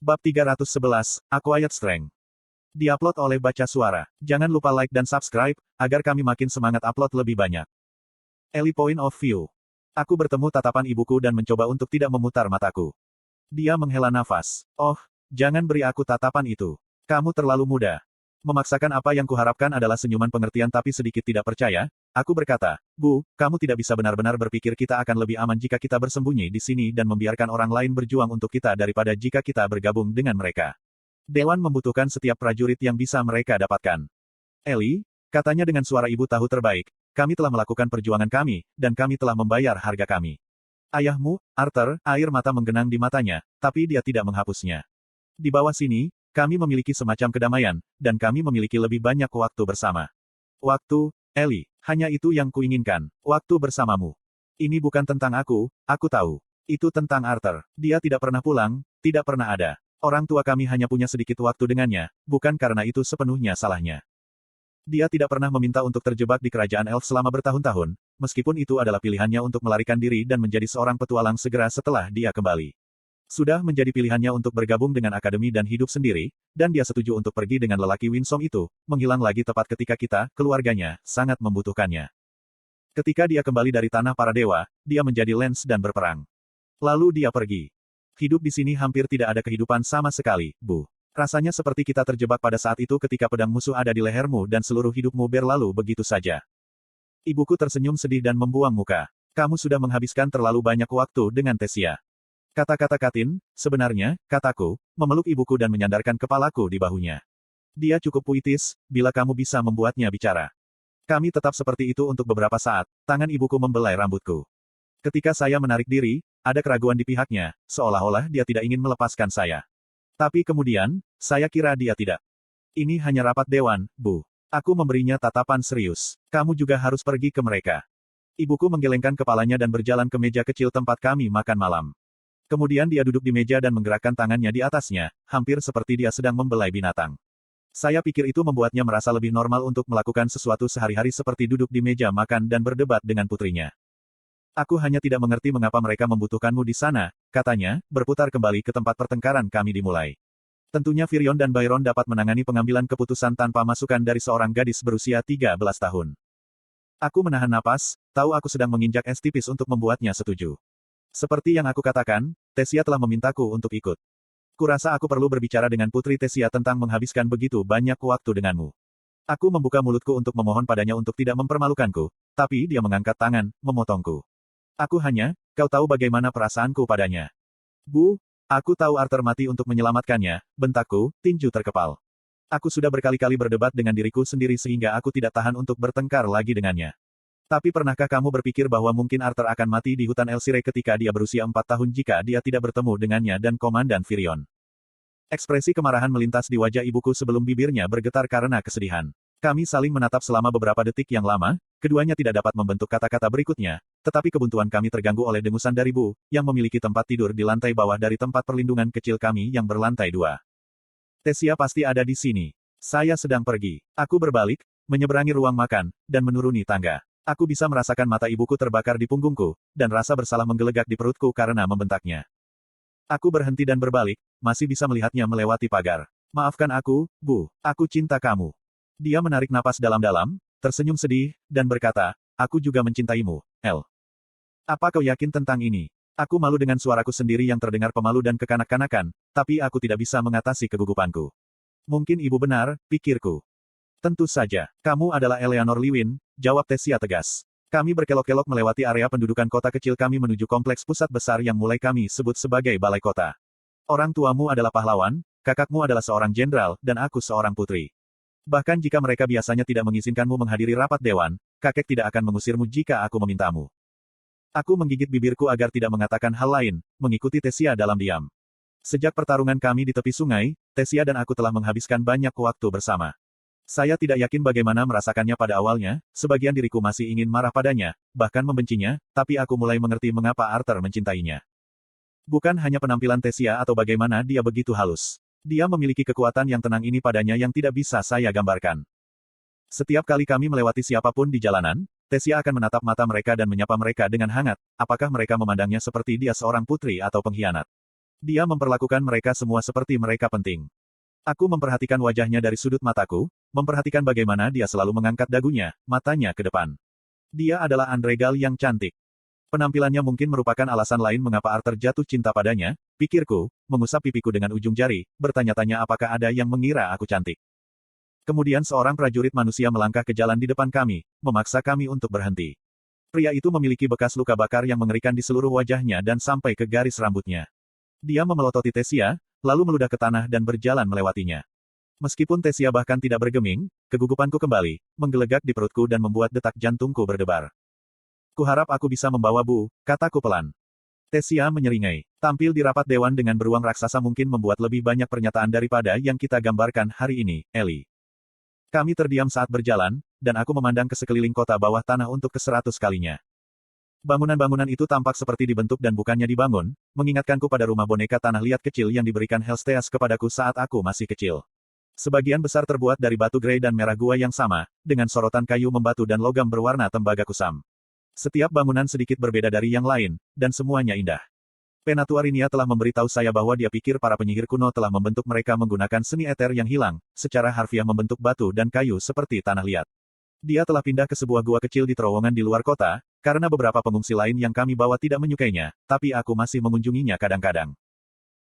Bab 311, Acquired Strength. Diupload oleh Baca Suara. Jangan lupa like dan subscribe, agar kami makin semangat upload lebih banyak. Ellie Point of View. Aku bertemu tatapan ibuku dan mencoba untuk tidak memutar mataku. Dia menghela nafas. Oh, jangan beri aku tatapan itu. Kamu terlalu muda. Memaksakan apa yang kuharapkan adalah senyuman pengertian tapi sedikit tidak percaya. Aku berkata, Bu, kamu tidak bisa benar-benar berpikir kita akan lebih aman jika kita bersembunyi di sini dan membiarkan orang lain berjuang untuk kita daripada jika kita bergabung dengan mereka. Dewan membutuhkan setiap prajurit yang bisa mereka dapatkan. Ellie, katanya dengan suara ibu tahu terbaik, kami telah melakukan perjuangan kami, dan kami telah membayar harga kami. Ayahmu, Arthur, air mata menggenang di matanya, tapi dia tidak menghapusnya. Di bawah sini, kami memiliki semacam kedamaian, dan kami memiliki lebih banyak waktu bersama. Waktu, Ellie, hanya itu yang kuinginkan, waktu bersamamu. Ini bukan tentang aku tahu. Itu tentang Arthur. Dia tidak pernah pulang, tidak pernah ada. Orang tua kami hanya punya sedikit waktu dengannya, bukan karena itu sepenuhnya salahnya. Dia tidak pernah meminta untuk terjebak di kerajaan elf selama bertahun-tahun, meskipun itu adalah pilihannya untuk melarikan diri dan menjadi seorang petualang segera setelah dia kembali. Sudah menjadi pilihannya untuk bergabung dengan akademi dan hidup sendiri, dan dia setuju untuk pergi dengan lelaki Winsome itu, menghilang lagi tepat ketika kita, keluarganya, sangat membutuhkannya. Ketika dia kembali dari tanah para dewa, dia menjadi Lance dan berperang. Lalu dia pergi. Hidup di sini hampir tidak ada kehidupan sama sekali, Bu. Rasanya seperti kita terjebak pada saat itu ketika pedang musuh ada di lehermu dan seluruh hidupmu berlalu begitu saja. Ibuku tersenyum sedih dan membuang muka. Kamu sudah menghabiskan terlalu banyak waktu dengan Tesia. Kata-kata Katin, sebenarnya, kataku, memeluk ibuku dan menyandarkan kepalaku di bahunya. Dia cukup puitis, bila kamu bisa membuatnya bicara. Kami tetap seperti itu untuk beberapa saat, tangan ibuku membelai rambutku. Ketika saya menarik diri, ada keraguan di pihaknya, seolah-olah dia tidak ingin melepaskan saya. Tapi kemudian, saya kira dia tidak. Ini hanya rapat dewan, Bu. Aku memberinya tatapan serius. Kamu juga harus pergi ke mereka. Ibuku menggelengkan kepalanya dan berjalan ke meja kecil tempat kami makan malam. Kemudian dia duduk di meja dan menggerakkan tangannya di atasnya, hampir seperti dia sedang membelai binatang. Saya pikir itu membuatnya merasa lebih normal untuk melakukan sesuatu sehari-hari seperti duduk di meja makan dan berdebat dengan putrinya. Aku hanya tidak mengerti mengapa mereka membutuhkanmu di sana, katanya, berputar kembali ke tempat pertengkaran kami dimulai. Tentunya Virion dan Byron dapat menangani pengambilan keputusan tanpa masukan dari seorang gadis berusia 13 tahun. Aku menahan napas, tahu aku sedang menginjak es tipis untuk membuatnya setuju. Seperti yang aku katakan, Tesia telah memintaku untuk ikut. Kurasa aku perlu berbicara dengan Putri Tesia tentang menghabiskan begitu banyak waktu denganmu. Aku membuka mulutku untuk memohon padanya untuk tidak mempermalukanku, tapi dia mengangkat tangan, memotongku. Aku hanya, kau tahu bagaimana perasaanku padanya. Bu, aku tahu Arthur mati untuk menyelamatkannya, bentakku, tinju terkepal. Aku sudah berkali-kali berdebat dengan diriku sendiri sehingga aku tidak tahan untuk bertengkar lagi dengannya. Tapi pernahkah kamu berpikir bahwa mungkin Arthur akan mati di hutan Elsire ketika dia berusia 4 tahun jika dia tidak bertemu dengannya dan Komandan Virion? Ekspresi kemarahan melintas di wajah ibuku sebelum bibirnya bergetar karena kesedihan. Kami saling menatap selama beberapa detik yang lama, keduanya tidak dapat membentuk kata-kata berikutnya, tetapi kebuntuan kami terganggu oleh dengusan dari Bu, yang memiliki tempat tidur di lantai bawah dari tempat perlindungan kecil kami yang berlantai 2. Tesia pasti ada di sini. Saya sedang pergi. Aku berbalik, menyeberangi ruang makan, dan menuruni tangga. Aku bisa merasakan mata ibuku terbakar di punggungku, dan rasa bersalah menggelegak di perutku karena membentaknya. Aku berhenti dan berbalik, masih bisa melihatnya melewati pagar. Maafkan aku, Bu, aku cinta kamu. Dia menarik napas dalam-dalam, tersenyum sedih, dan berkata, aku juga mencintaimu, El. Apa kau yakin tentang ini? Aku malu dengan suaraku sendiri yang terdengar pemalu dan kekanak-kanakan, tapi aku tidak bisa mengatasi kegugupanku. Mungkin ibu benar, pikirku. Tentu saja, kamu adalah Eleanor Lewin, jawab Tesia tegas. Kami berkelok-kelok melewati area pendudukan kota kecil kami menuju kompleks pusat besar yang mulai kami sebut sebagai balai kota. Orang tuamu adalah pahlawan, kakakmu adalah seorang jenderal, dan aku seorang putri. Bahkan jika mereka biasanya tidak mengizinkanmu menghadiri rapat dewan, kakek tidak akan mengusirmu jika aku memintamu. Aku menggigit bibirku agar tidak mengatakan hal lain, mengikuti Tesia dalam diam. Sejak pertarungan kami di tepi sungai, Tesia dan aku telah menghabiskan banyak waktu bersama. Saya tidak yakin bagaimana merasakannya pada awalnya, sebagian diriku masih ingin marah padanya, bahkan membencinya, tapi aku mulai mengerti mengapa Arthur mencintainya. Bukan hanya penampilan Tesia atau bagaimana dia begitu halus. Dia memiliki kekuatan yang tenang ini padanya yang tidak bisa saya gambarkan. Setiap kali kami melewati siapapun di jalanan, Tesia akan menatap mata mereka dan menyapa mereka dengan hangat, apakah mereka memandangnya seperti dia seorang putri atau pengkhianat. Dia memperlakukan mereka semua seperti mereka penting. Aku memperhatikan wajahnya dari sudut mataku, memperhatikan bagaimana dia selalu mengangkat dagunya, matanya ke depan. Dia adalah Andregal yang cantik. Penampilannya mungkin merupakan alasan lain mengapa Arthur jatuh cinta padanya, pikirku, mengusap pipiku dengan ujung jari, bertanya-tanya apakah ada yang mengira aku cantik. Kemudian seorang prajurit manusia melangkah ke jalan di depan kami, memaksa kami untuk berhenti. Pria itu memiliki bekas luka bakar yang mengerikan di seluruh wajahnya dan sampai ke garis rambutnya. Dia memelototi Tesia, lalu meludah ke tanah dan berjalan melewatinya. Meskipun Tesia bahkan tidak bergeming, kegugupanku kembali, menggelegak di perutku dan membuat detak jantungku berdebar. Kuharap aku bisa membawa Bu, kataku pelan. Tesia menyeringai. Tampil di rapat dewan dengan beruang raksasa mungkin membuat lebih banyak pernyataan daripada yang kita gambarkan hari ini, Ellie. Kami terdiam saat berjalan, dan aku memandang ke sekeliling kota bawah tanah untuk ke-100 kalinya. Bangunan-bangunan itu tampak seperti dibentuk dan bukannya dibangun, mengingatkanku pada rumah boneka tanah liat kecil yang diberikan Helsteas kepadaku saat aku masih kecil. Sebagian besar terbuat dari batu grey dan merah gua yang sama, dengan sorotan kayu membatu dan logam berwarna tembaga kusam. Setiap bangunan sedikit berbeda dari yang lain, dan semuanya indah. Penatua Rinia telah memberitahu saya bahwa dia pikir para penyihir kuno telah membentuk mereka menggunakan seni eter yang hilang, secara harfiah membentuk batu dan kayu seperti tanah liat. Dia telah pindah ke sebuah gua kecil di terowongan di luar kota, karena beberapa pengungsi lain yang kami bawa tidak menyukainya, tapi aku masih mengunjunginya kadang-kadang.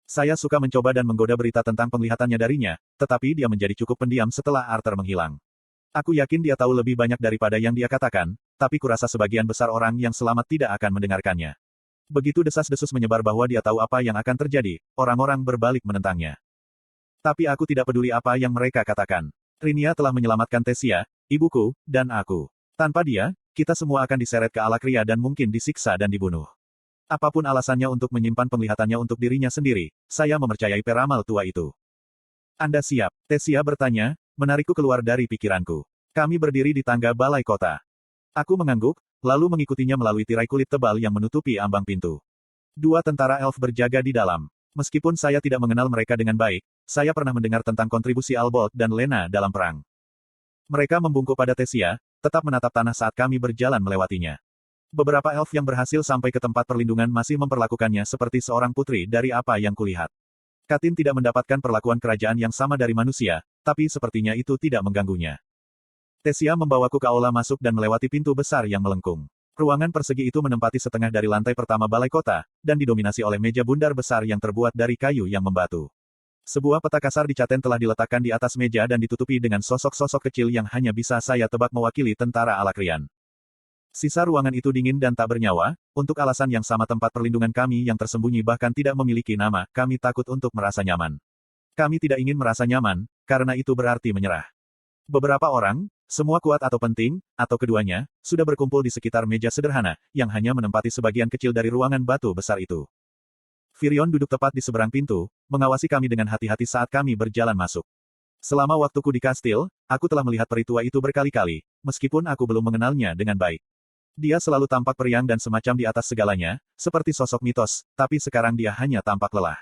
Saya suka mencoba dan menggoda berita tentang penglihatannya darinya, tetapi dia menjadi cukup pendiam setelah Arthur menghilang. Aku yakin dia tahu lebih banyak daripada yang dia katakan, tapi kurasa sebagian besar orang yang selamat tidak akan mendengarkannya. Begitu desas-desus menyebar bahwa dia tahu apa yang akan terjadi, orang-orang berbalik menentangnya. Tapi aku tidak peduli apa yang mereka katakan. Rinia telah menyelamatkan Tesia, ibuku, dan aku. Tanpa dia, kita semua akan diseret ke Alakria dan mungkin disiksa dan dibunuh. Apapun alasannya untuk menyimpan penglihatannya untuk dirinya sendiri, saya mempercayai peramal tua itu. Anda siap? Tesia bertanya, menarikku keluar dari pikiranku. Kami berdiri di tangga balai kota. Aku mengangguk, lalu mengikutinya melalui tirai kulit tebal yang menutupi ambang pintu. 2 tentara elf berjaga di dalam. Meskipun saya tidak mengenal mereka dengan baik, saya pernah mendengar tentang kontribusi Albold dan Lena dalam perang. Mereka membungkuk pada Tesia, tetap menatap tanah saat kami berjalan melewatinya. Beberapa elf yang berhasil sampai ke tempat perlindungan masih memperlakukannya seperti seorang putri dari apa yang kulihat. Katin tidak mendapatkan perlakuan kerajaan yang sama dari manusia, tapi sepertinya itu tidak mengganggunya. Tesia membawaku ke aula masuk dan melewati pintu besar yang melengkung. Ruangan persegi itu menempati setengah dari lantai pertama balai kota, dan didominasi oleh meja bundar besar yang terbuat dari kayu yang membatu. Sebuah peta kasar dicaten telah diletakkan di atas meja dan ditutupi dengan sosok-sosok kecil yang hanya bisa saya tebak mewakili tentara Alakrian. Sisa ruangan itu dingin dan tak bernyawa, untuk alasan yang sama tempat perlindungan kami yang tersembunyi bahkan tidak memiliki nama, kami takut untuk merasa nyaman. Kami tidak ingin merasa nyaman, karena itu berarti menyerah. Beberapa orang, semua kuat atau penting, atau keduanya, sudah berkumpul di sekitar meja sederhana, yang hanya menempati sebagian kecil dari ruangan batu besar itu. Firion duduk tepat di seberang pintu, mengawasi kami dengan hati-hati saat kami berjalan masuk. Selama waktuku di kastil, aku telah melihat peri tua itu berkali-kali, meskipun aku belum mengenalnya dengan baik. Dia selalu tampak periang dan semacam di atas segalanya, seperti sosok mitos, tapi sekarang dia hanya tampak lelah.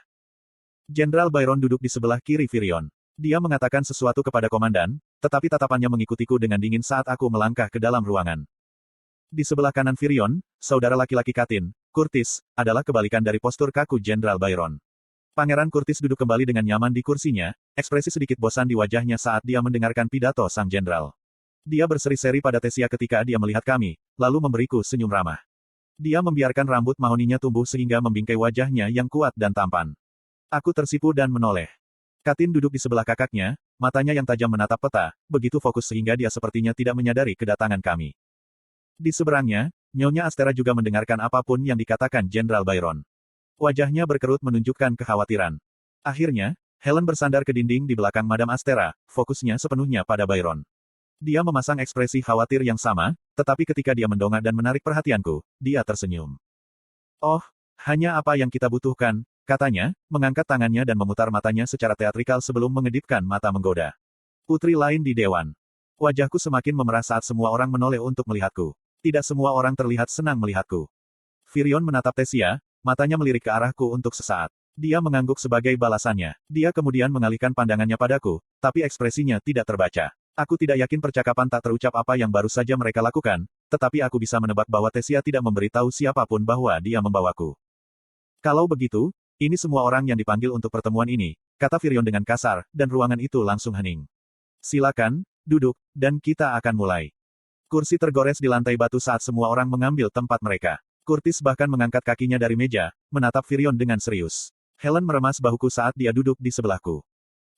Jenderal Byron duduk di sebelah kiri Firion. Dia mengatakan sesuatu kepada komandan, tetapi tatapannya mengikutiku dengan dingin saat aku melangkah ke dalam ruangan. Di sebelah kanan Firion, saudara laki-laki Katin, Curtis, adalah kebalikan dari postur kaku Jenderal Byron. Pangeran Curtis duduk kembali dengan nyaman di kursinya, ekspresi sedikit bosan di wajahnya saat dia mendengarkan pidato sang jenderal. Dia berseri-seri pada Tesia ketika dia melihat kami, lalu memberiku senyum ramah. Dia membiarkan rambut mahoninya tumbuh sehingga membingkai wajahnya yang kuat dan tampan. Aku tersipu dan menoleh. Katin duduk di sebelah kakaknya, matanya yang tajam menatap peta, begitu fokus sehingga dia sepertinya tidak menyadari kedatangan kami. Di seberangnya, Nyonya Astera juga mendengarkan apapun yang dikatakan Jenderal Byron. Wajahnya berkerut menunjukkan kekhawatiran. Akhirnya, Helen bersandar ke dinding di belakang Madam Astera, fokusnya sepenuhnya pada Byron. Dia memasang ekspresi khawatir yang sama, tetapi ketika dia mendongak dan menarik perhatianku, dia tersenyum. Oh, hanya apa yang kita butuhkan, katanya, mengangkat tangannya dan memutar matanya secara teatrikal sebelum mengedipkan mata menggoda. Putri lain di dewan. Wajahku semakin memerah saat semua orang menoleh untuk melihatku. Tidak semua orang terlihat senang melihatku. Firion menatap Tesia, matanya melirik ke arahku untuk sesaat. Dia mengangguk sebagai balasannya. Dia kemudian mengalihkan pandangannya padaku, tapi ekspresinya tidak terbaca. Aku tidak yakin percakapan tak terucap apa yang baru saja mereka lakukan, tetapi aku bisa menebak bahwa Tesia tidak memberitahu siapapun bahwa dia membawaku. Kalau begitu, Ini semua orang yang dipanggil untuk pertemuan ini, kata Firion dengan kasar, dan ruangan itu langsung hening. Silakan, duduk, dan kita akan mulai. Kursi tergores di lantai batu saat semua orang mengambil tempat mereka. Curtis bahkan mengangkat kakinya dari meja, menatap Firion dengan serius. Helen meremas bahuku saat dia duduk di sebelahku.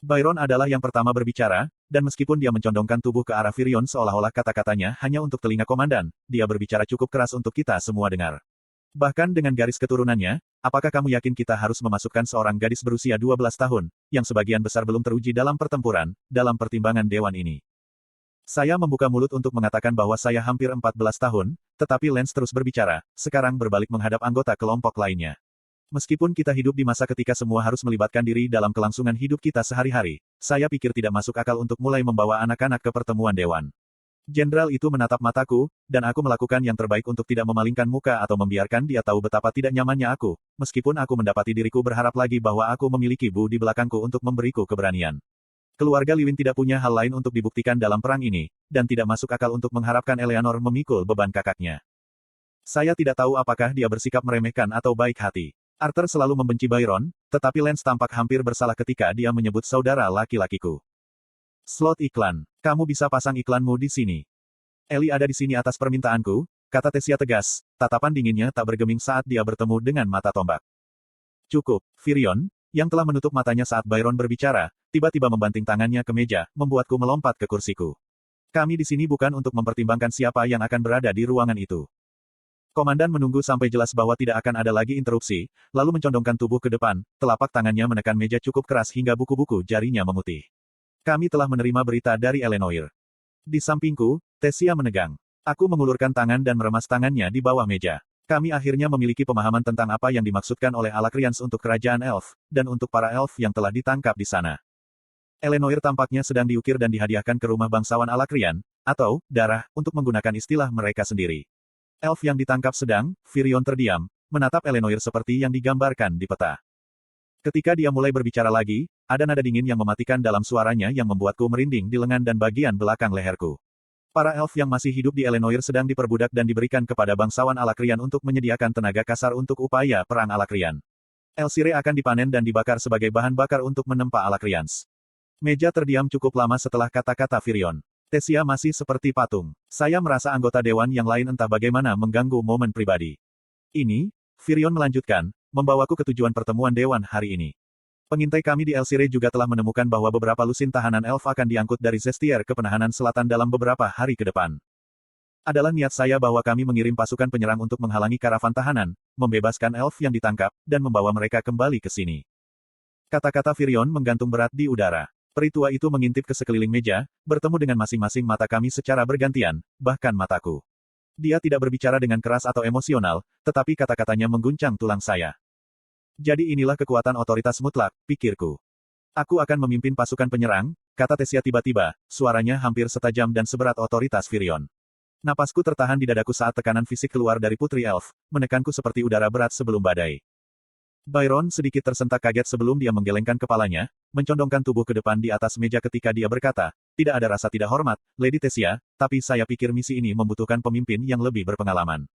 Byron adalah yang pertama berbicara, dan meskipun dia mencondongkan tubuh ke arah Firion seolah-olah kata-katanya hanya untuk telinga komandan, dia berbicara cukup keras untuk kita semua dengar. Bahkan dengan garis keturunannya, apakah kamu yakin kita harus memasukkan seorang gadis berusia 12 tahun, yang sebagian besar belum teruji dalam pertempuran, dalam pertimbangan dewan ini? Saya membuka mulut untuk mengatakan bahwa saya hampir 14 tahun, tetapi Lance terus berbicara, sekarang berbalik menghadap anggota kelompok lainnya. Meskipun kita hidup di masa ketika semua harus melibatkan diri dalam kelangsungan hidup kita sehari-hari, saya pikir tidak masuk akal untuk mulai membawa anak-anak ke pertemuan dewan. Jenderal itu menatap mataku, dan aku melakukan yang terbaik untuk tidak memalingkan muka atau membiarkan dia tahu betapa tidak nyamannya aku, meskipun aku mendapati diriku berharap lagi bahwa aku memiliki Bu di belakangku untuk memberiku keberanian. Keluarga Lewin tidak punya hal lain untuk dibuktikan dalam perang ini, dan tidak masuk akal untuk mengharapkan Eleanor memikul beban kakaknya. Saya tidak tahu apakah dia bersikap meremehkan atau baik hati. Arthur selalu membenci Byron, tetapi Lance tampak hampir bersalah ketika dia menyebut saudara laki-lakiku. Slot iklan. Kamu bisa pasang iklanmu di sini. Ellie ada di sini atas permintaanku, kata Tesia tegas, tatapan dinginnya tak bergeming saat dia bertemu dengan mata tombak. Cukup, Firion, yang telah menutup matanya saat Byron berbicara, tiba-tiba membanting tangannya ke meja, membuatku melompat ke kursiku. Kami di sini bukan untuk mempertimbangkan siapa yang akan berada di ruangan itu. Komandan menunggu sampai jelas bahwa tidak akan ada lagi interupsi, lalu mencondongkan tubuh ke depan, telapak tangannya menekan meja cukup keras hingga buku-buku jarinya memutih. Kami telah menerima berita dari Eleanor. Di sampingku, Tesia menegang. Aku mengulurkan tangan dan meremas tangannya di bawah meja. Kami akhirnya memiliki pemahaman tentang apa yang dimaksudkan oleh Alacrians untuk kerajaan elf, dan untuk para elf yang telah ditangkap di sana. Eleanor tampaknya sedang diukir dan dihadiahkan ke rumah bangsawan Alacrian, atau, darah, untuk menggunakan istilah mereka sendiri. Elf yang ditangkap sedang, Firion terdiam, menatap Eleanor seperti yang digambarkan di peta. Ketika dia mulai berbicara lagi, ada nada dingin yang mematikan dalam suaranya yang membuatku merinding di lengan dan bagian belakang leherku. Para elf yang masih hidup di Eleanor sedang diperbudak dan diberikan kepada bangsawan Alacrian untuk menyediakan tenaga kasar untuk upaya perang Alacrian. Elsire akan dipanen dan dibakar sebagai bahan bakar untuk menempa Alacrians. Meja terdiam cukup lama setelah kata-kata Firion. Tesia masih seperti patung. Saya merasa anggota dewan yang lain entah bagaimana mengganggu momen pribadi. Ini, Firion melanjutkan, membawaku ke tujuan pertemuan dewan hari ini. Pengintai kami di Elsire juga telah menemukan bahwa beberapa lusin tahanan elf akan diangkut dari Zestier ke penahanan selatan dalam beberapa hari ke depan. Adalah niat saya bahwa kami mengirim pasukan penyerang untuk menghalangi karavan tahanan, membebaskan elf yang ditangkap, dan membawa mereka kembali ke sini. Kata-kata Firion menggantung berat di udara. Peritua itu mengintip ke sekeliling meja, bertemu dengan masing-masing mata kami secara bergantian, bahkan mataku. Dia tidak berbicara dengan keras atau emosional, tetapi kata-katanya mengguncang tulang saya. Jadi inilah kekuatan otoritas mutlak, pikirku. Aku akan memimpin pasukan penyerang, kata Tesia tiba-tiba, suaranya hampir setajam dan seberat otoritas Firion. Napasku tertahan di dadaku saat tekanan fisik keluar dari Putri Elf, menekanku seperti udara berat sebelum badai. Byron sedikit tersentak kaget sebelum dia menggelengkan kepalanya, mencondongkan tubuh ke depan di atas meja ketika dia berkata, tidak ada rasa tidak hormat, Lady Tesia, tapi saya pikir misi ini membutuhkan pemimpin yang lebih berpengalaman.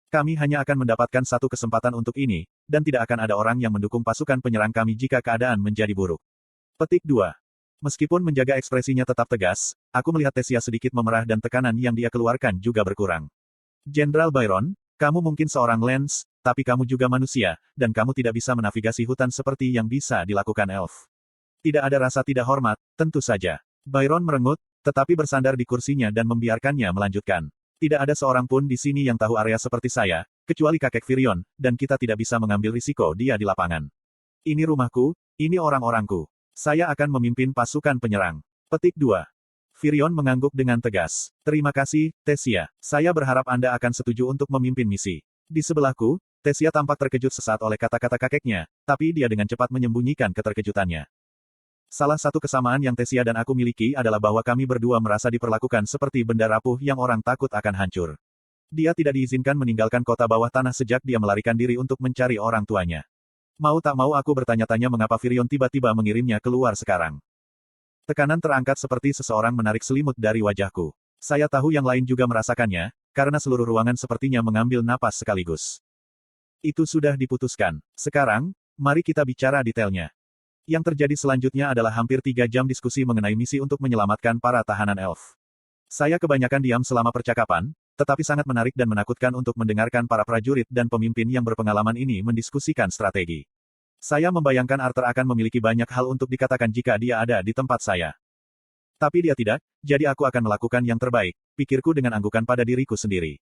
Kami hanya akan mendapatkan satu kesempatan untuk ini, dan tidak akan ada orang yang mendukung pasukan penyerang kami jika keadaan menjadi buruk. Petik 2. Meskipun menjaga ekspresinya tetap tegas, aku melihat Tesia sedikit memerah dan tekanan yang dia keluarkan juga berkurang. Jenderal Byron, kamu mungkin seorang Lance, tapi kamu juga manusia, dan kamu tidak bisa menavigasi hutan seperti yang bisa dilakukan elf. Tidak ada rasa tidak hormat, tentu saja. Byron merengut, tetapi bersandar di kursinya dan membiarkannya melanjutkan. Tidak ada seorang pun di sini yang tahu area seperti saya, kecuali kakek Firion, dan kita tidak bisa mengambil risiko dia di lapangan. Ini rumahku, ini orang-orangku. Saya akan memimpin pasukan penyerang. Petik 2. Firion mengangguk dengan tegas. Terima kasih, Tesia. Saya berharap Anda akan setuju untuk memimpin misi. Di sebelahku, Tesia tampak terkejut sesaat oleh kata-kata kakeknya, tapi dia dengan cepat menyembunyikan keterkejutannya. Salah satu kesamaan yang Tesia dan aku miliki adalah bahwa kami berdua merasa diperlakukan seperti benda rapuh yang orang takut akan hancur. Dia tidak diizinkan meninggalkan kota bawah tanah sejak dia melarikan diri untuk mencari orang tuanya. Mau tak mau aku bertanya-tanya mengapa Firion tiba-tiba mengirimnya keluar sekarang. Tekanan terangkat seperti seseorang menarik selimut dari wajahku. Saya tahu yang lain juga merasakannya, karena seluruh ruangan sepertinya mengambil napas sekaligus. Itu sudah diputuskan. Sekarang, mari kita bicara detailnya. Yang terjadi selanjutnya adalah hampir 3 jam diskusi mengenai misi untuk menyelamatkan para tahanan elf. Saya kebanyakan diam selama percakapan, tetapi sangat menarik dan menakutkan untuk mendengarkan para prajurit dan pemimpin yang berpengalaman ini mendiskusikan strategi. Saya membayangkan Arthur akan memiliki banyak hal untuk dikatakan jika dia ada di tempat saya. Tapi dia tidak, jadi aku akan melakukan yang terbaik, pikirku dengan anggukan pada diriku sendiri.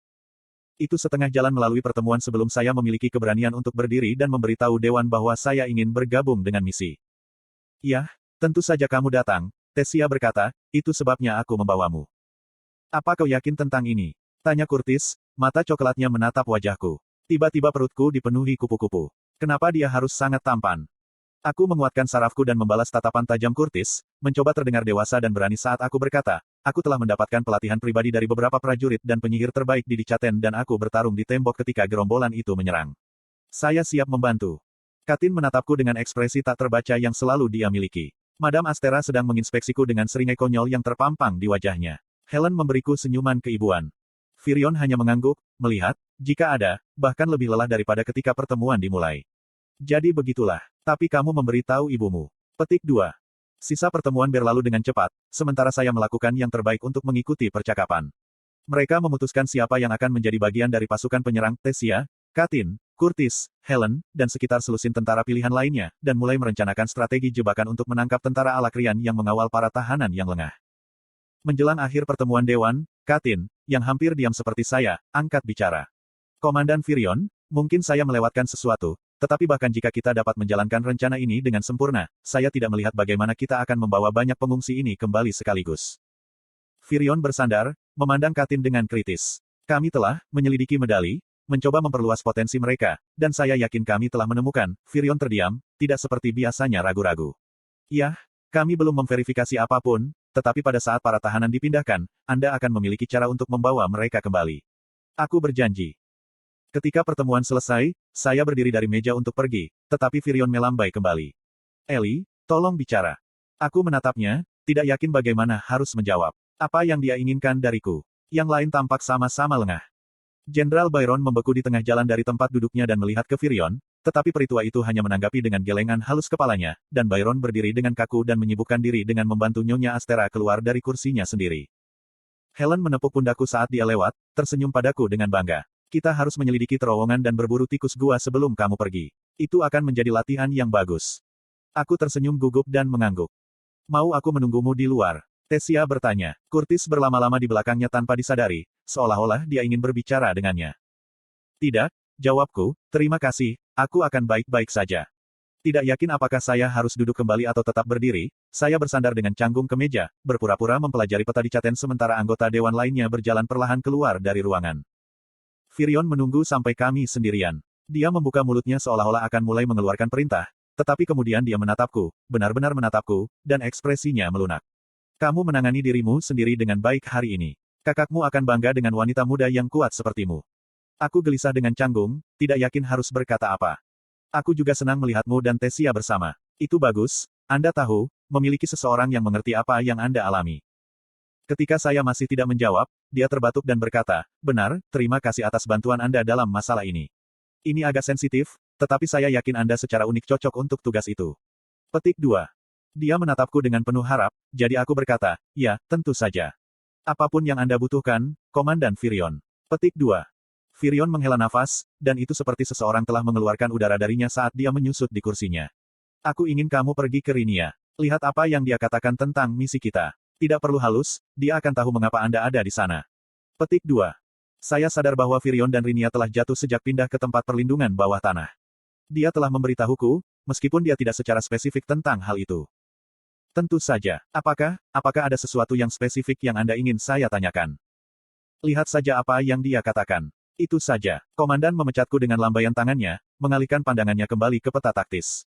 Itu setengah jalan melalui pertemuan sebelum saya memiliki keberanian untuk berdiri dan memberitahu Dewan bahwa saya ingin bergabung dengan misi. Ya, tentu saja kamu datang, Tesia berkata, itu sebabnya aku membawamu. Apa kau yakin tentang ini? Tanya Curtis, mata coklatnya menatap wajahku. Tiba-tiba perutku dipenuhi kupu-kupu. Kenapa dia harus sangat tampan? Aku menguatkan sarafku dan membalas tatapan tajam Curtis, mencoba terdengar dewasa dan berani saat aku berkata, aku telah mendapatkan pelatihan pribadi dari beberapa prajurit dan penyihir terbaik di Dicaten dan aku bertarung di tembok ketika gerombolan itu menyerang. Saya siap membantu. Katin menatapku dengan ekspresi tak terbaca yang selalu dia miliki. Madam Astera sedang menginspeksiku dengan seringai konyol yang terpampang di wajahnya. Helen memberiku senyuman keibuan. Virion hanya mengangguk, melihat, jika ada, bahkan lebih lelah daripada ketika pertemuan dimulai. Jadi begitulah. Tapi kamu memberitahu ibumu. Petik 2. Sisa pertemuan berlalu dengan cepat, sementara saya melakukan yang terbaik untuk mengikuti percakapan. Mereka memutuskan siapa yang akan menjadi bagian dari pasukan penyerang, Tesia, Katin, Curtis, Helen, dan sekitar selusin tentara pilihan lainnya, dan mulai merencanakan strategi jebakan untuk menangkap tentara Alakrian yang mengawal para tahanan yang lengah. Menjelang akhir pertemuan Dewan, Katin, yang hampir diam seperti saya, angkat bicara. Komandan Virion, mungkin saya melewatkan sesuatu, tetapi bahkan jika kita dapat menjalankan rencana ini dengan sempurna, saya tidak melihat bagaimana kita akan membawa banyak pengungsi ini kembali sekaligus. Virion bersandar, memandang Katin dengan kritis. Kami telah menyelidiki medali, mencoba memperluas potensi mereka, dan saya yakin kami telah menemukan. Virion terdiam, tidak seperti biasanya ragu-ragu. Ya, kami belum memverifikasi apapun, tetapi pada saat para tahanan dipindahkan, Anda akan memiliki cara untuk membawa mereka kembali. Aku berjanji. Ketika pertemuan selesai, saya berdiri dari meja untuk pergi, tetapi Virion melambai kembali. Eli, tolong bicara. Aku menatapnya, tidak yakin bagaimana harus menjawab. Apa yang dia inginkan dariku? Yang lain tampak sama-sama lengah. Jenderal Byron membeku di tengah jalan dari tempat duduknya dan melihat ke Virion, tetapi peritua itu hanya menanggapi dengan gelengan halus kepalanya, dan Byron berdiri dengan kaku dan menyibukkan diri dengan membantu Nyonya Astera keluar dari kursinya sendiri. Helen menepuk pundakku saat dia lewat, tersenyum padaku dengan bangga. Kita harus menyelidiki terowongan dan berburu tikus gua sebelum kamu pergi. Itu akan menjadi latihan yang bagus. Aku tersenyum gugup dan mengangguk. Mau aku menunggumu di luar? Tesia bertanya. Curtis berlama-lama di belakangnya tanpa disadari, seolah-olah dia ingin berbicara dengannya. Tidak, jawabku, terima kasih, aku akan baik-baik saja. Tidak yakin apakah saya harus duduk kembali atau tetap berdiri, saya bersandar dengan canggung ke meja, berpura-pura mempelajari peta Dicaten sementara anggota dewan lainnya berjalan perlahan keluar dari ruangan. Virion menunggu sampai kami sendirian. Dia membuka mulutnya seolah-olah akan mulai mengeluarkan perintah, tetapi kemudian dia menatapku, benar-benar menatapku, dan ekspresinya melunak. Kamu menangani dirimu sendiri dengan baik hari ini. Kakakmu akan bangga dengan wanita muda yang kuat sepertimu. Aku gelisah dengan canggung, tidak yakin harus berkata apa. Aku juga senang melihatmu dan Tesia bersama. Itu bagus, Anda tahu, memiliki seseorang yang mengerti apa yang Anda alami. Ketika saya masih tidak menjawab, dia terbatuk dan berkata, benar, terima kasih atas bantuan Anda dalam masalah ini. Ini agak sensitif, tetapi saya yakin Anda secara unik cocok untuk tugas itu. Petik 2. Dia menatapku dengan penuh harap, jadi aku berkata, ya, tentu saja. Apapun yang Anda butuhkan, Komandan Virion. Petik 2. Virion menghela nafas, dan itu seperti seseorang telah mengeluarkan udara darinya saat dia menyusut di kursinya. Aku ingin kamu pergi ke Rinia. Lihat apa yang dia katakan tentang misi kita. Tidak perlu halus, dia akan tahu mengapa Anda ada di sana. Petik 2. Saya sadar bahwa Virion dan Rinia telah jatuh sejak pindah ke tempat perlindungan bawah tanah. Dia telah memberitahuku, meskipun dia tidak secara spesifik tentang hal itu. Tentu saja. Apakah ada sesuatu yang spesifik yang Anda ingin saya tanyakan? Lihat saja apa yang dia katakan. Itu saja. Komandan memecatku dengan lambaian tangannya, mengalihkan pandangannya kembali ke peta taktis.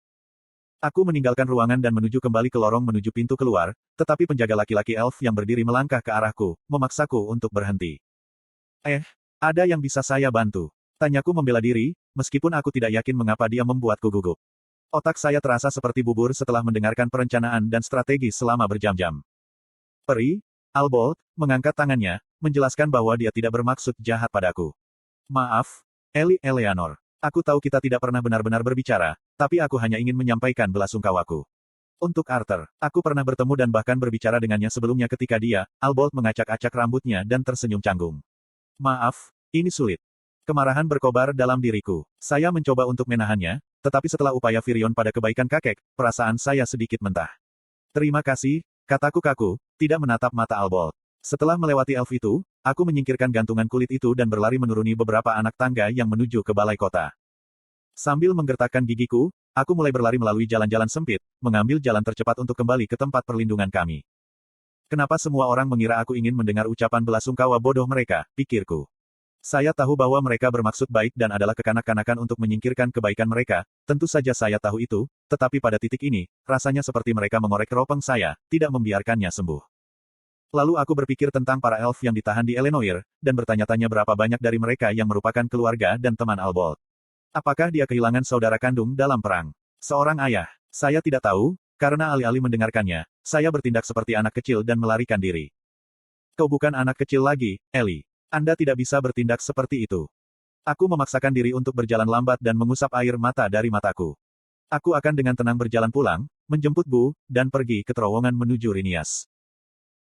Aku meninggalkan ruangan dan menuju kembali ke lorong menuju pintu keluar, tetapi penjaga laki-laki elf yang berdiri melangkah ke arahku, memaksaku untuk berhenti. Ada yang bisa saya bantu? Tanyaku membela diri, meskipun aku tidak yakin mengapa dia membuatku gugup. Otak saya terasa seperti bubur setelah mendengarkan perencanaan dan strategi selama berjam-jam. Peri, Albold, mengangkat tangannya, menjelaskan bahwa dia tidak bermaksud jahat padaku. Maaf, Eleanor. Aku tahu kita tidak pernah benar-benar berbicara, tapi aku hanya ingin menyampaikan belasungkawaku. Untuk Arthur, aku pernah bertemu dan bahkan berbicara dengannya sebelumnya ketika dia, Albold mengacak-acak rambutnya dan tersenyum canggung. Maaf, ini sulit. Kemarahan berkobar dalam diriku. Saya mencoba untuk menahannya, tetapi setelah upaya Virion pada kebaikan kakek, perasaan saya sedikit mentah. Terima kasih, kataku kaku, tidak menatap mata Albold. Setelah melewati elf itu, aku menyingkirkan gantungan kulit itu dan berlari menuruni beberapa anak tangga yang menuju ke balai kota. Sambil menggertakkan gigiku, aku mulai berlari melalui jalan-jalan sempit, mengambil jalan tercepat untuk kembali ke tempat perlindungan kami. Kenapa semua orang mengira aku ingin mendengar ucapan belasungkawa bodoh mereka, pikirku. Saya tahu bahwa mereka bermaksud baik dan adalah kekanak-kanakan untuk menyingkirkan kebaikan mereka, tentu saja saya tahu itu, tetapi pada titik ini, rasanya seperti mereka mengorek keropeng saya, tidak membiarkannya sembuh. Lalu aku berpikir tentang para elf yang ditahan di Elenoir, dan bertanya-tanya berapa banyak dari mereka yang merupakan keluarga dan teman Albold. Apakah dia kehilangan saudara kandung dalam perang? Seorang ayah. Saya tidak tahu, karena alih-alih mendengarkannya, saya bertindak seperti anak kecil dan melarikan diri. Kau bukan anak kecil lagi, Ellie. Anda tidak bisa bertindak seperti itu. Aku memaksakan diri untuk berjalan lambat dan mengusap air mata dari mataku. Aku akan dengan tenang berjalan pulang, menjemput Bu, dan pergi ke terowongan menuju Rinias.